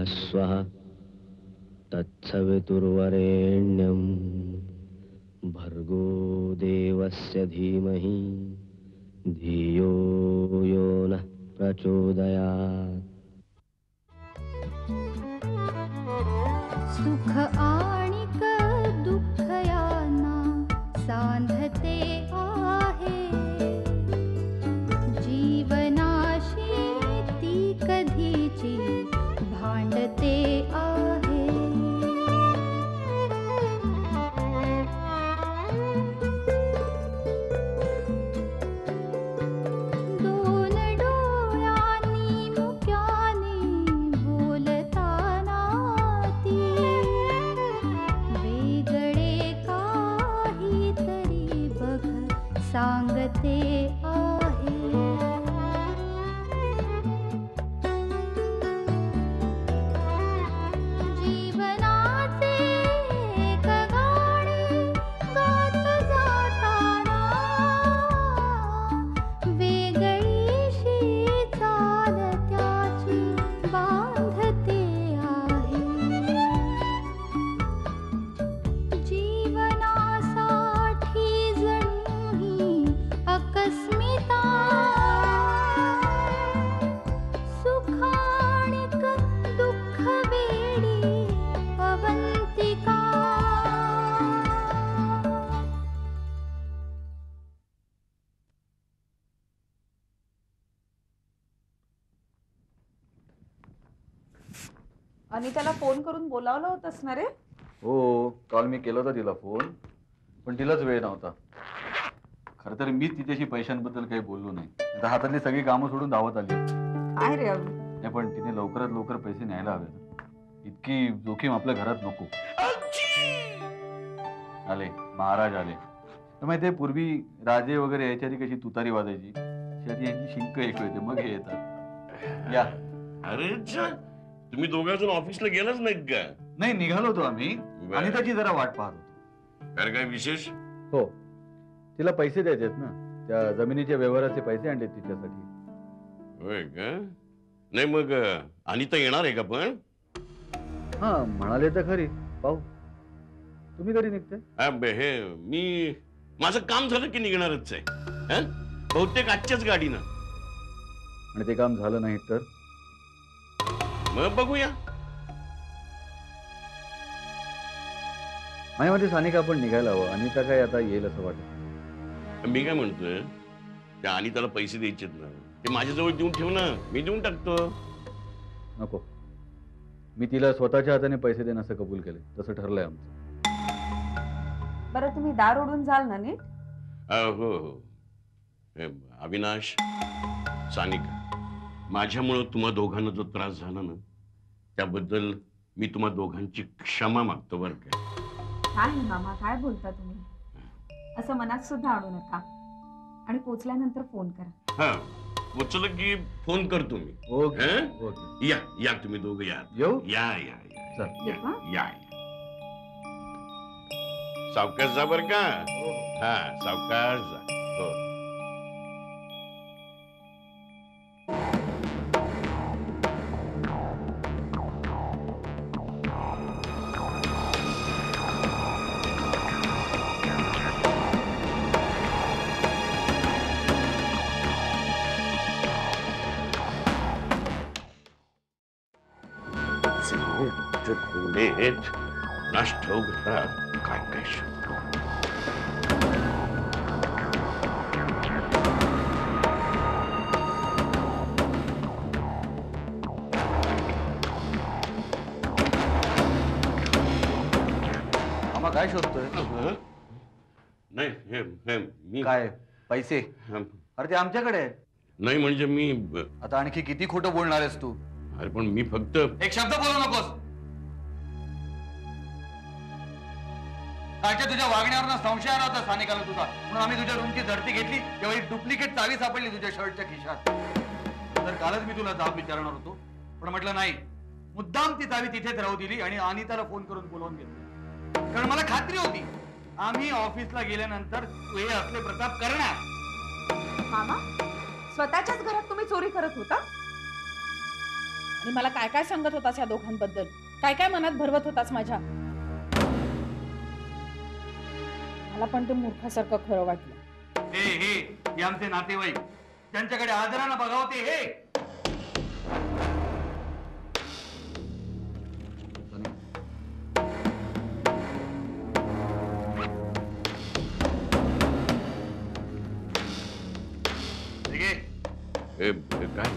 स्वः तत्सवितुर्वरेण्यं भर्गो देवस्य धीमहि धियो यो नः प्रचोदयात्। सुख आणिक दुःख यांना सांधते आहे, जीवनाशी ती कधीची भांडते आहे। दोन डोळ्यांनी मुक्याने बोलताना ती वेगळे काहीतरी बघ सांगते आहे। जीवनाचे एक गाणे गात जाताना वेगळीशी चाल त्याची बांधते आहे। जीवनासाठी जणू ही अकस्मिता, सुखाणिक दुःख वेडी अवंतिका। अनिताला फोन करून बोलावलं होतंस ना रे? हो, काल मी केला होता तिला फोन, पण तिलाच वेळ नव्हता. खरं तर मी तिच्याशी पैशांबद्दल काही बोललो नाही. आता हातातली सगळी कामं सोडून धावत आली. काय रे अभि? नाही, पण तिने लवकरात लवकर पैसे न्यायला हवे. इतकी जोखीम आपल्या घरात नको. आले महाराज आले. माहितीये पूर्वी राजे वगैरे यायच्या आधी कशी तुतारी वाजायची, त्याची यांची शिंक ऐकू येते, मग हे येतात. या. अरे तुम्ही दोघांजण ऑफिसला गेलाच नाहीत का? नाही, निघालो होतो आम्ही. आणि त्याची जरा वाट पाहत होतो. कारण काय विशेष? हो, तिला पैसे द्यायचे आहेत ना, त्या जमिनीच्या व्यवहाराचे पैसे आणले तिच्यासाठी. होय का? नाही मग अनिता येणार आहे का पण? हा, म्हणाले तर खरी. पाहू. तुम्ही कधी निघते? हे मी माझं काम झालं की निघणारच आहे. बहुतेक आजच्याच गाडीनं. आणि ते काम झालं नाही तर मग बघूया. माझ्यामध्ये सानिका आपण निघायला हवं. अनिता काय आता येईल असं वाटत. मी काय म्हणतोय, त्या अनिताला पैसे द्यायचेत ना, ते माझ्याजवळ देऊन ठेव ना, मी देऊन टाकतो. नको, मी तिला स्वतःच्या हाताने पैसे देण्याचं कबूल केले. तसं ठरलंय आमचं. बरं तुम्ही दार ओढून जाल ना नीट? हो हो. अविनाश, सानिका, माझ्यामुळं तुम्हा दोघांना जो त्रास झाला ना, त्याबद्दल मी तुम्हा दोघांची क्षमा मागतो बरं काय. काय मामा, काय बोलता तुम्ही? असं मनात सुद्धा आणू नका. आणि पोचल्यानंतर फोन करा. हा, पोचलं की फोन करतो मी. ओके. या या, तुम्ही दोघं या. येऊ? या या चल. या या. सावकाश जा बर का. हा, सावकाश जा. हो. नष्ट हो गया काय काय शब्द. आम्हा काय शोधतोय? नाही, हे मी काय पैसे? अरे ते आमच्याकडे आहे. नाही म्हणजे मी आता आणखी किती खोटं बोलणार आहेस तू? अरे पण मी फक्त एक शब्द बोलू नकोस. कालच्या तुझ्या वागण्यावर संशय आला होता सानिकाला तुझा, म्हणून आम्ही तुझ्या रूमची झडती घेतली तेव्हा एक डुप्लिकेट चावी सापडली तुझ्या शर्टच्या खिशात. तर कालच मी तुला जाब विचारणार होतो, पण म्हटलं नाही, मुद्दाम ती चावी तिथेच राहू दिली आणि अनिताला फोन करून बोलवून घेतलं. कारण मला खात्री होती आम्ही ऑफिसला गेल्यानंतर तू हे असले प्रताप करणार. मामा, स्वतःच्याच घरात तुम्ही चोरी करत होता? आणि मला काय काय सांगत होतास या दोघांबद्दल, काय काय मनात भरवत होतास माझ्या. मला पण ते मूर्खासारखं खरं वाटलं. हे आमचे नातेवाईक, त्यांच्याकडे आदरानं बघावं ते हे. काय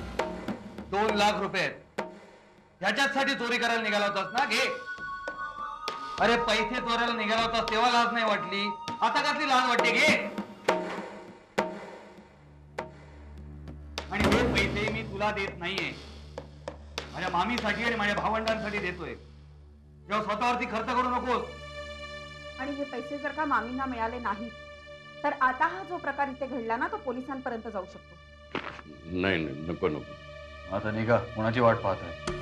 2 लाख रुपये ह्याच्यासाठी चोरी करायला निघाला होतास ना? घे. अरे पैसे चोरायला निघाला होतास तेव्हा लाज नाही वाटली, आता कसली लाज वाटते? घे. आणि हे पैसे मी तुला देत नाहीये, माझ्या मामीसाठी आणि माझ्या भावंडांसाठी देतोय. जेव्हा स्वतःवरती खर्च करू नकोस. आणि हे पैसे जर का मामींना मिळाले नाही तर आता हा जो प्रकार इथे घडला ना तो पोलिसांपर्यंत जाऊ शकतो. नाही नाही, नको नको. आता निघा, कोणाची वाट पाहताय?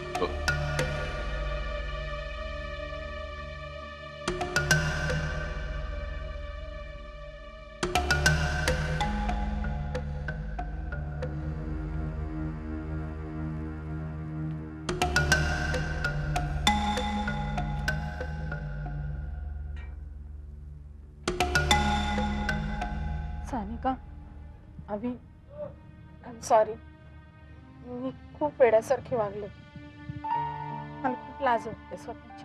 सानिका, अभि, आय एम सॉरी. मी खूप वेड्यासारखी वागले. मला खूप लाज वाटते स्वतःची.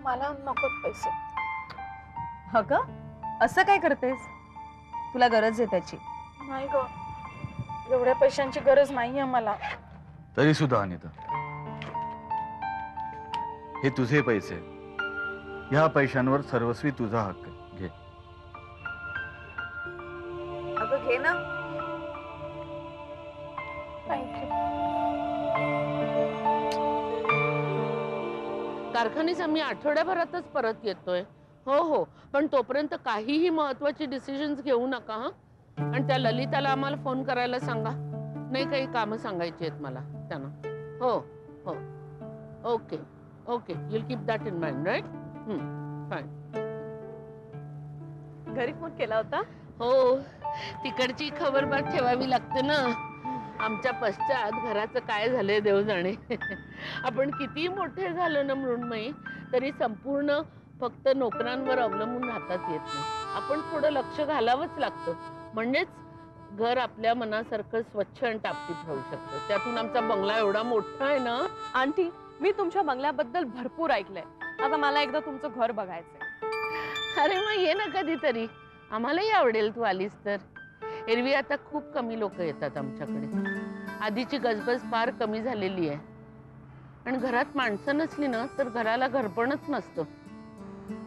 मला नको पैसे. अगं असं काय करतेस? तुला गरज आहे त्याची. नाही ग, एवढ्या पैशांची गरज नाहीये मला. तरी सुद्धा अनिता, हे तुझे पैसे, ह्या पैशांवर सर्वस्वी तुझा हक्क आहे. घे. अगं घे ना. थँक्यू. कारखान्यात आम्ही आठवड्याभरातच परत येतोय. हो हो, पण तोपर्यंत काहीही महत्वाची डिसिजन्स घेऊ नका हा. आणि त्या ललिताला आम्हाला फोन करायला सांगा. नाही, काही कामं सांगायची आहेत मला त्यांना. हो हो, okay okay, you'll keep that in mind, right? Fine. घरी फोन केला होता? हो, तिकडची खबरबात ठेवावी लागते ना. आमच्या पश्चात घराचं काय झालंय देव जाणे. आपण किती मोठे झालो ना मृण्मयी, तरी संपूर्ण फक्त नोकरांवर अवलंबून राहताच येत नाही. आपण थोडं लक्ष घालावंच लागतं, म्हणजेच घर आपल्या मनासारखं स्वच्छ आणि टापटीप राहू शकतं. त्यातून आमचा बंगला एवढा मोठा आहे ना. आंटी, मी तुमच्या बंगल्याबद्दल भरपूर ऐकलंय. आता मला एकदा तुमचं घर बघायचंय. अरे मग ये ना कधीतरी, आम्हालाही आवडेल तू आलीस तर. एरवी आता खूप कमी लोक येतात आमच्याकडे. आधीची गजबज फार कमी झालेली आहे. आणि घरात माणसं नसली ना तर घराला घरपणच नसतं.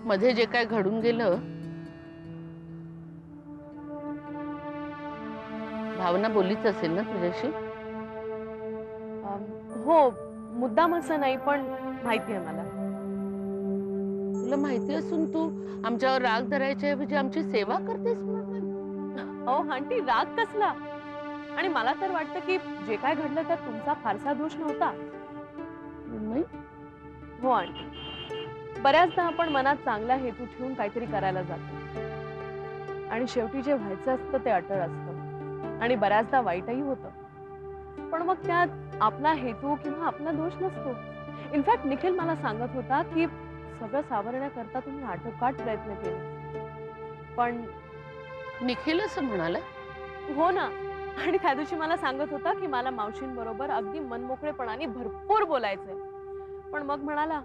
मध्ये जे काय घडून गेलं, भावना बोलीच असेल ना तुझ्याशी? हो, मुद्दाम असं नाही, पण माहिती आहे मला. तुला माहिती असून तू आमच्यावर राग धरायच्या ऐवजी आमची सेवा करतेस. अहो आंटी, राग कसला? आणि मला तर वाटतं की जे काय घडलं त्यात तुमचा फारसा दोष नव्हता. हो आंटी, बऱ्याचदा आपण मनात चांगला हेतू ठेवून काहीतरी करायला जातो आणि शेवटी जे व्हायचं असतं ते अटळ असतं आणि बऱ्याचदा वाईटही होतं. पण मग त्यात आपला हेतू किंवा आपला दोष नसतो. इनफॅक्ट निखिल मला सांगत होता की सगळं सावरण्याकरता तुम्ही आटोकाट प्रयत्न केले. पण निखिल असं म्हणाला? हो ना. आणि त्या दिवशी मला सांगत होता की मला मावशींबरोबर अगदी मनमोकळेपणाने भरपूर बोलायचंय. पण मग म्हणाला,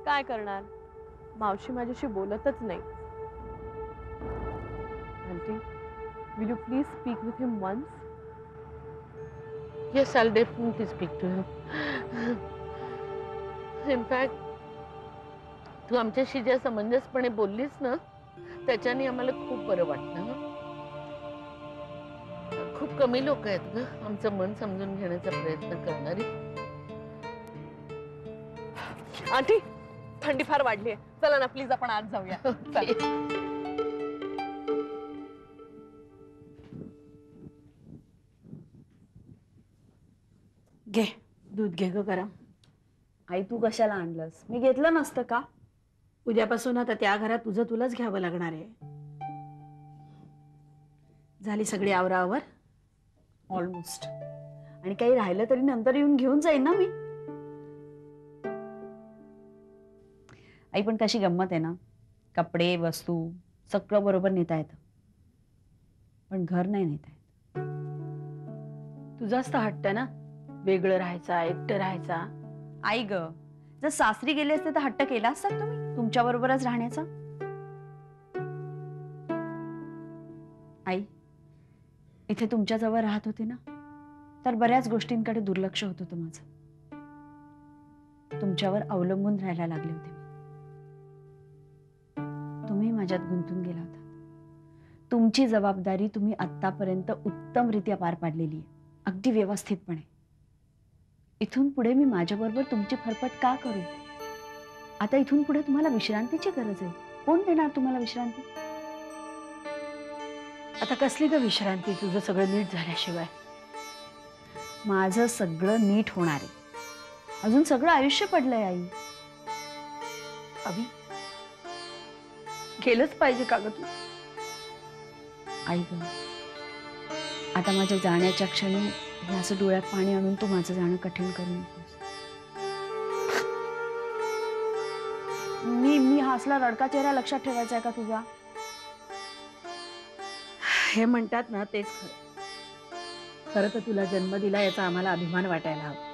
काय करणार, मावशी माझ्याशी बोलतच नाही. Aunty, will you please speak with him once? Yes, I'll definitely speak to him. In fact, तू आमच्याशी ज्या समंजसपणे बोललीस ना, त्याच्याने आम्हाला खूप बरं वाटलं. खूप कमी लोक आहेत ग आमचं मन समजून घेण्याचा प्रयत्न करणारी. आंटी, थंडी फार वाढली आहे. चला ना प्लीज आपण आज जाऊया. घे दूध, घे ग गरम. आई, तू कशाला आणलंस? मी घेतलं नसतं का? उद्यापासून आता त्या घरात तुझं तुलाच घ्यावं लागणार आहे. झाली सगळी आवरावर? ऑलमोस्ट. आणि काही राहिलं तरी नंतर येऊन घेऊन जाईन ना मी. आई पण कशी गंमत आहे ना, कपडे वस्तू सगळं बरोबर नेता येतं, पण घर नाही नेता येत. तुझाच तर हट्ट ना, वेगळं राहायचा, एकटं राहायचा. आई ग, जर सासरी गेले असते तर हट्ट केला असता तुम्ही तुमच्या बरोबरच राहण्याचा. आई, इथे तुमच्या जवळ राहत होते ना, तर बऱ्याच गोष्टींकडे दुर्लक्ष होत होतं माझं. तुमच्यावर अवलंबून राहायला लागले होते. तुम्ही माझ्यात गुंतून गेला होता. तुमची जबाबदारी तुम्ही आतापर्यंत उत्तमरित्या पार पाडलेली आहे, अगदी व्यवस्थितपणे. इथून पुढे मी माझ्याबरोबर तुमची फरफट का करू? आता इथून पुढे तुम्हाला विश्रांतीची गरज आहे. कोण देणार तुम्हाला विश्रांती? आता कसली ग विश्रांती तुझं सगळं नीट झाल्याशिवाय? माझं सगळं नीट होणार आहे. अजून सगळं आयुष्य पडलंय आई. अभि, गेलंच पाहिजे का ग तू? आई ग, आता माझ्या जाण्याच्या क्षणी हे असं डोळ्यात पाणी आणून तू माझं जाणं कठीण करू नकोस. मी हा असला रडका चेहरा लक्षात ठेवायचा आहे का तुझा? हे म्हणतात ना तेच खरं. खरं तर तुला जन्म दिला याचा आम्हाला अभिमान वाटायला हवा.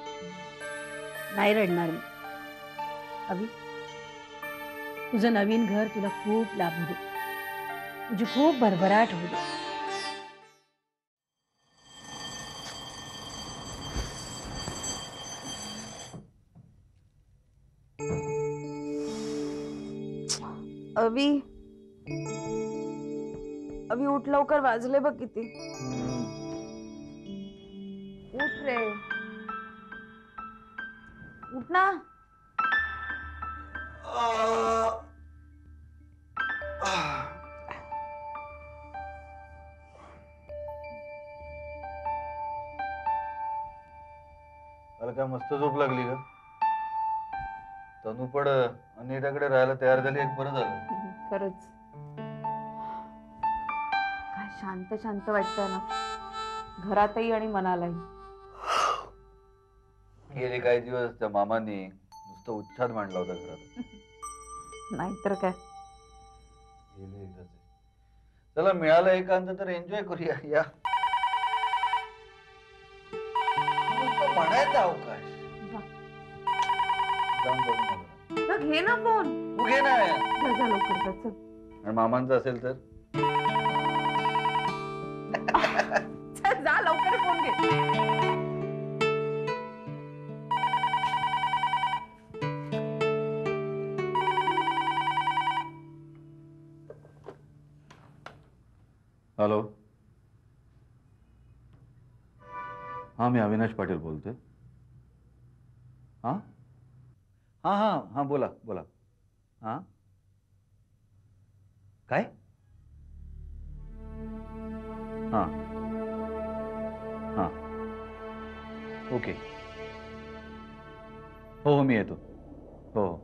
नाही रडणार मी. अभि, तुझं नवीन घर तुला खूप लाभू दे, तुझी खूप भरभराट होऊ दे. अभि, अभि उठ लवकर, वाजले बघ किती. उठ रे, उठ ना. मला काय मस्त झोप लागली का? तनू पण अनिताकडे राहायला तयार झाली, एक बरं झालं. खरंच काय शांत शांत वाटतं ना, घरातही आणि मनालाही. गेले काही दिवस त्या मामांनी नुसतं उच्छाद मांडला होता घरात. नाहीतर काय. गेले एकदाच. चला, मिळालं एकांत तर एन्जॉय करूया. या नुसतं म्हणायचं अवकाश. जाऊन बघ मला. घे ना फोन. तू घे ना. जा लवकर जा, चल. आणि मामांचं असेल तर चल, जा लवकर फोन घे. हॅलो. हाँ, मी अविनाश पाटील बोलतोय. हाँ हाँ हाँ हाँ, बोला बोला. हाँ काय? हाँ हाँ, ओके. हो हो, मी येतो. हो हो.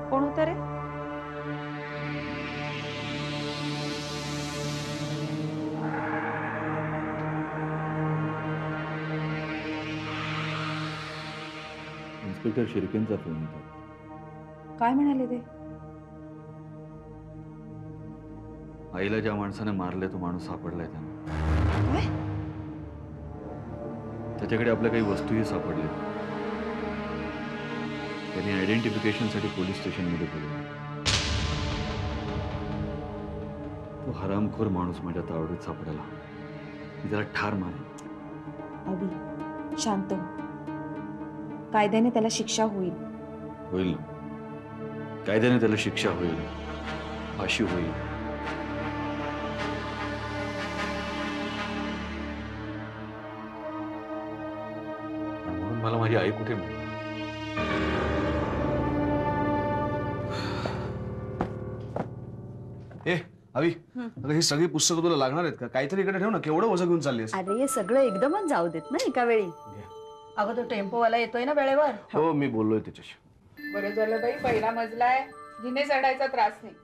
कोण होतं रे? इन्स्पेक्टर शिर्केंचा फोन होता. काय म्हणाले ते? आईला ज्या माणसाने मारले तो माणूस सापडलाय त्यांना. काय? त्याच्याकडे आपल्या काही वस्तूही सापडल्या. त्यांनी आयडेंटिफिकेशनसाठी पोलीस स्टेशनमध्ये बोलवलं. तो हरामखोर माणूस माझ्या तावडीत सापडायला. मी त्याला ठार मारेन. अभि, शांत हो. कायद्याने त्याला शिक्षा होईल. होईल ना. कायद्याने त्याला शिक्षा होईल, फाशी होईल. म्हणून मला माझी आई कुठे मिळेल? अभि, अगं ही सगळी पुस्तकं तुला लागणार आहेत का? काहीतरी इकडे ठेव ना. केवढं वजन घेऊन चाललीस? अरे सगळं एकदमच जाऊ देत ना एका वेळी. अगं तो टेम्पोवाला येतोय ना वेळेवर. हो, मी बोललोय त्याच्याशी. बरं झालं बाई, पहिला मजला आहे, जिने चढायचा त्रास नाही.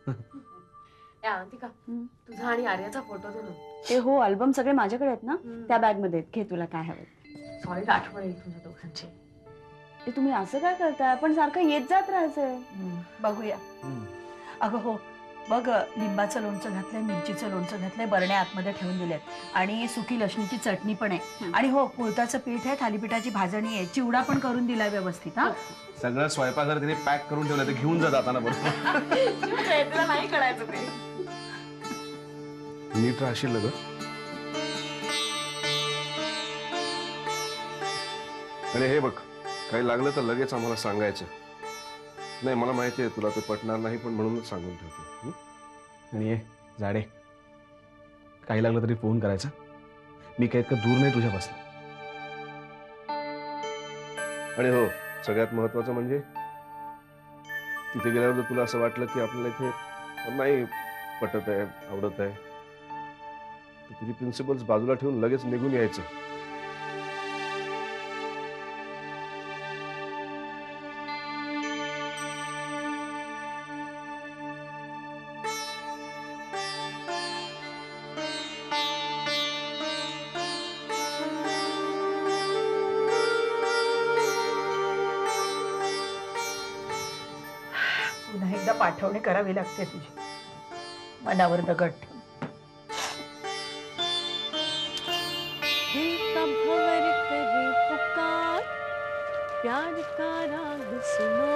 अवंतिका तुझा आणि आर्याचा फोटो दे ना. ते हो, अल्बम सगळे माझ्याकडे आहेत ना, त्या बॅग मध्ये आहेत. घे तुला काय हवं. सॉलिड आठवण येईल तुझ्या दोघांची. ते तुम्ही असं काय करताय? आपण सारखं येत जात राहायचंय. बघूया. अगं हो, बघ लिंबाचं लोणचं घातलंय, मिरचीचं लोणचं घातलंय, बरण्या आतमध्ये ठेवून दिल्यात आणि सुकी लसणीची चटणी पण आहे. आणि हो, कुळताचं पीठ आहे, थालीपीठाची भाजणी आहे, चिवडा पण करून दिलाय व्यवस्थित. हा, सगळं स्वयंपाकघर तिने पॅक करून ठेवलं, ते घेऊन जा जाताना बरोबर. तुला नाही कळायचं ते. नीट राहशील ना ग. आणि हे बघ, काही लागलं तर लगेच आम्हाला सांगायचं. नाही, मला माहिती आहे तुला ते पटणार नाही, पण म्हणूनच सांगून ठेवतो. आणि ये जाडे, काही लागलं तरी फोन करायचा. मी काही इतकं दूर नाही तुझ्यापासून. आणि हो, सगळ्यात महत्वाचं म्हणजे तिथे गेल्यावर जर तुला असं वाटलं की आपल्याला इथे नाही पटत आहे, आवडत आहे, तर तुझी प्रिन्सिपल्स बाजूला ठेवून लगेच निघून यायचं. पुन्हा एकदा पाठवणी करावी लागते तुझी. मनावर दगड ठेव. दिल का भंवर करे पुकार, प्यार का राग सुनो,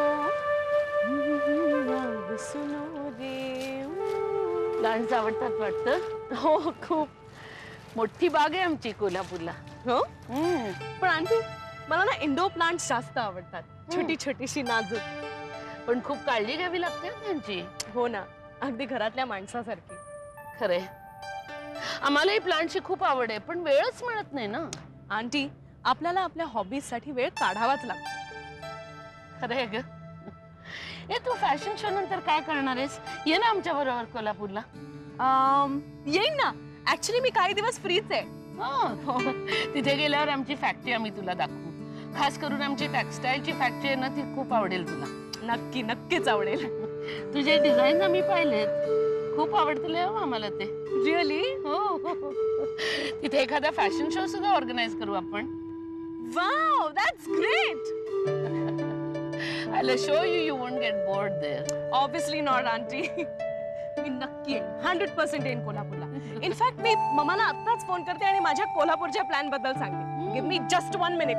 राग सुनो रे. गाणं आवडतात वाटतं. हो खूप. मोठी बाग आहे आमची कोल्हापूरला. हो पण आंटी मला ना इंडो प्लांट्स जास्त आवडतात. छोटी छोटीशी नाजूक. पण खूप काळजी घ्यावी लागते ना त्यांची. हो ना, अगदी घरातल्या माणसासारखी. खरे, आम्हालाही प्लांटची खूप आवड आहे, पण वेळच मिळत नाही ना. आंटी, आपल्याला आपल्या हॉबीज साठी वेळ काढावाच लागतो. खरंय ग. ए, तू फॅशन शो नंतर काय करणार आहेस? ये ना आमच्या बरोबर कोल्हापूरला. येईन ना. ऍक्च्युली मी काही दिवस फ्रीच आहे. हो. तिथे गेल्यावर आमची फॅक्टरी आम्ही तुला दाखवू. खास करून आमची टेक्सटाईलची फॅक्टरी आहे ना, ती खूप आवडेल तुला. नक्की, नक्कीच आवडेल. तुझे डिझाईन आम्ही पाहिलेत, खूप आवडतील हो आम्हाला ते. रिअली? हो. तिथे एखादा फॅशन शो सुद्धा ऑर्गनाइज करू आपण. Wow, that's great. I'll assure you, you won't get bored there. Obviously not aunty. मी नक्की येईन, 100% येईन कोल्हापूरला. इनफॅक्ट मी मम्माला आत्ताच फोन करते आणि माझ्या कोल्हापूरच्या प्लॅन बद्दल सांगते. Give me just 1 minute.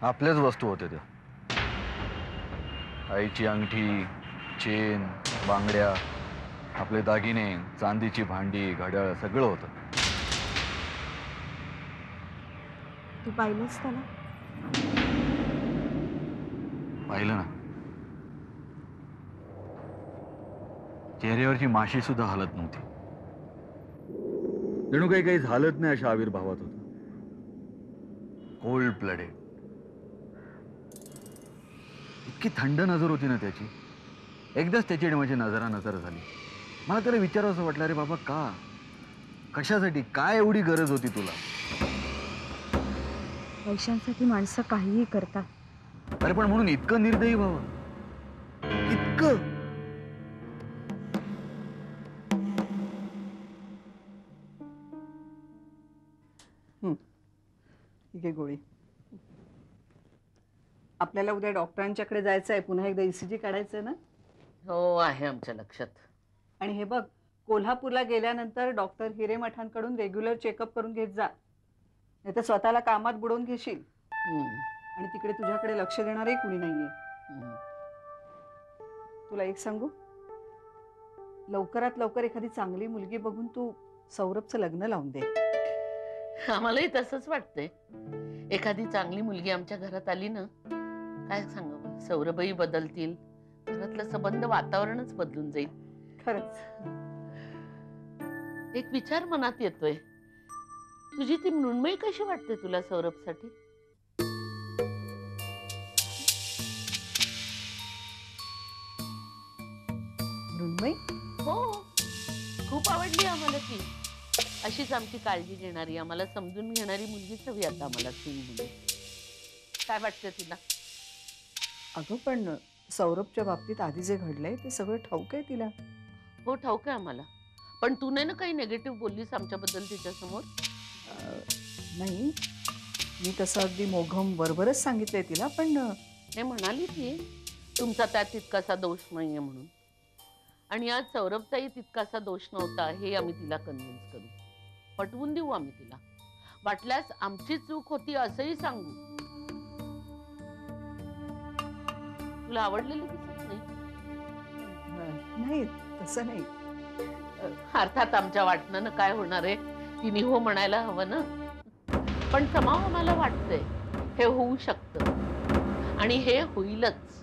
आपल्याच वस्तू होत्या त्या. आईची अंगठी, चेन, बांगड्या, आपले दागिने, चांदीची भांडी, घड्याळ सगळं होतं. तू पाहिलंस त्याला? पाहिलं ना. चेहऱ्यावरची माशी सुद्धा हलत नव्हती. जणू काही झालंच नाही अशा आविर्भावात होतं. Cold blooded. इतकी थंड नजर होती ना त्याची. एकदाच त्याची आणि माझी नजर झाली. मला त्याला विचारावं वाटलं, अरे बाबा का, कशासाठी, काय एवढी गरज होती तुला? पैशांसाठी माणसं काहीही करतात. अरे पण म्हणून इतकं निर्दयी व्हावं? इतकं? ठीक आहे गोळी. आपल्याला उद्या डॉक्टरांच्याकडे जायचं आहे. पुन्हा एकदा ECG काढायचं ना. हो, आहे आमच्या लक्षात. आणि हे बघ, कोल्हापूरला गेल्यानंतर डॉक्टर हिरेमठांकडून रेग्युलर चेकअप करून घेत जा, नाही तर स्वतःला कामात बुडवून घेशील. आणि तिकडे तुझ्याकडे लक्ष देणारही कुणी नाहीये. तुला एक सांगू, लवकरात लवकर एखादी चांगली मुलगी बघून तू सौरभचं लग्न लावून दे. आम्हालाही तसंच वाटतंय. एखादी चांगली मुलगी आमच्या घरात आली ना, काय सांगावं, सौरभही बदलतील, घरातलं संबंध वातावरणच बदलून जाईल. खरंच. एक विचार मनात येतोय, तुझी ती मृण्मयी कशी वाटते तुला सौरभसाठी? मृण्मयी? हो, खूप आवडली आम्हाला ती. अशी अशीच आमची काळजी घेणारी, आम्हाला समजून घेणारी मुलगीच हवी आता आम्हाला सून म्हणून. काय वाटतं तुला? अगं पण सौरभच्या बाबतीत आधी जे घडलंय ते सगळं ठाऊक आहे तिला. हो ठाऊक आहे आम्हाला, पण तू नाही ना काही नेगेटिव्ह बोललीस आमच्याबद्दल तिच्यासमोर? नाही, मी तसं अगदी मोघम बरोबरच सांगितलंय तिला, पण नाही म्हणाली ती तुमचा त्यात तितकासा दोष नाहीये म्हणून. आणि आज सौरभचाही तितकासा दोष नव्हता हे आम्ही तिला कन्व्हिन्स करू, पटवून देऊ आम्ही तिला. वाटल्यास आमची चूक होती असंही सांगू. तुला आवडलेली दिसत नाही? नाही तसं नाही. अर्थात आमच्या वाटणं काय होणार आहे, तिने हो म्हणायला हवं ना. पण समाव आम्हाला वाटतंय हे होऊ शकतं आणि हे होईलच.